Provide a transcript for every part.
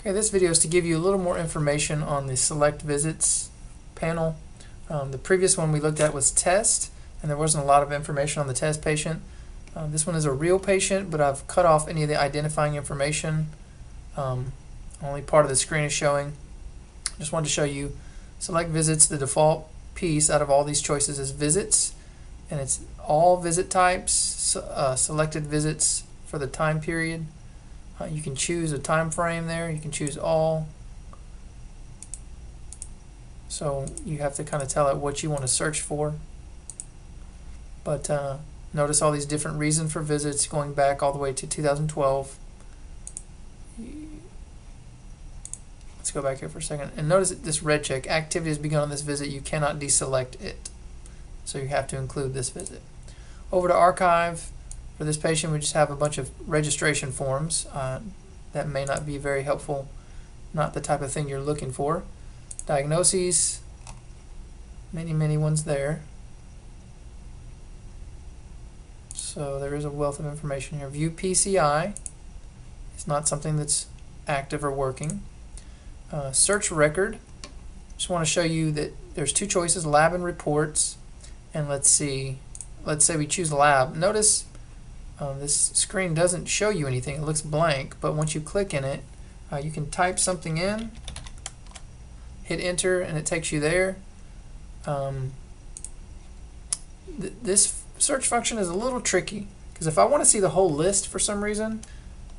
Okay, this video is to give you a little more information on the Select Visits panel. The previous one we looked at was test, and there wasn't a lot of information on the test patient. This one is a real patient, but I've cut off any of the identifying information. Only part of the screen is showing. Just wanted to show you Select Visits. The default piece out of all these choices is visits, and it's all visit types, selected visits for the time period. You can choose a time frame there. You can choose all. So you have to kind of tell it what you want to search for. But notice all these different reasons for visits going back all the way to 2012. Let's go back here for a second. And notice this red check, activity has begun on this visit. You cannot deselect it. So you have to include this visit. Over to archive. For this patient, we just have a bunch of registration forms. That may not be very helpful, not the type of thing you're looking for. Diagnoses, many ones there. So there is a wealth of information here. View PCI. It's not something that's active or working. Search record. Just want to show you that there's two choices, lab and reports. And let's say we choose lab. Notice this screen doesn't show you anything. It looks blank, but once you click in it, you can type something in, hit enter, and it takes you there. This search function is a little tricky, because if I want to see the whole list for some reason,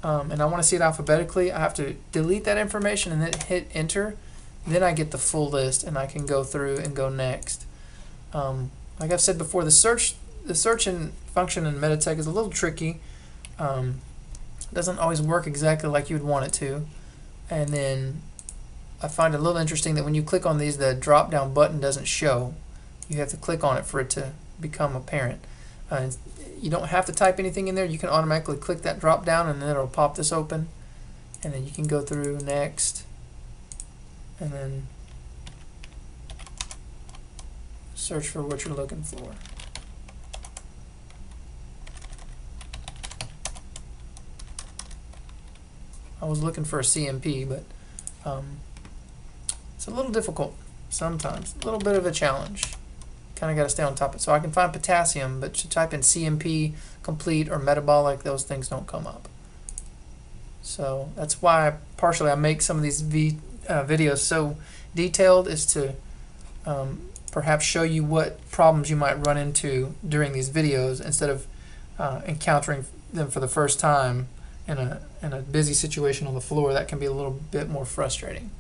and I want to see it alphabetically, I have to delete that information and then hit enter. Then I get the full list, and I can go through and go next. Like I've said before, the search function in Meditech is a little tricky. Doesn't always work exactly like you would want it to. And then I find it a little interesting that when you click on these, the drop down button doesn't show. You have to click on it for it to become apparent. You don't have to type anything in there. You can automatically click that drop down and then it'll pop this open. And then you can go through next. And then search for what you're looking for. I was looking for a CMP, but it's a little difficult sometimes. A little bit of a challenge. Kind of got to stay on top of it. So I can find potassium, but to type in CMP, complete, or metabolic, those things don't come up. So that's why partially I make some of these videos so detailed, is to perhaps show you what problems you might run into during these videos instead of encountering them for the first time in a busy situation on the floor. That can be a little bit more frustrating.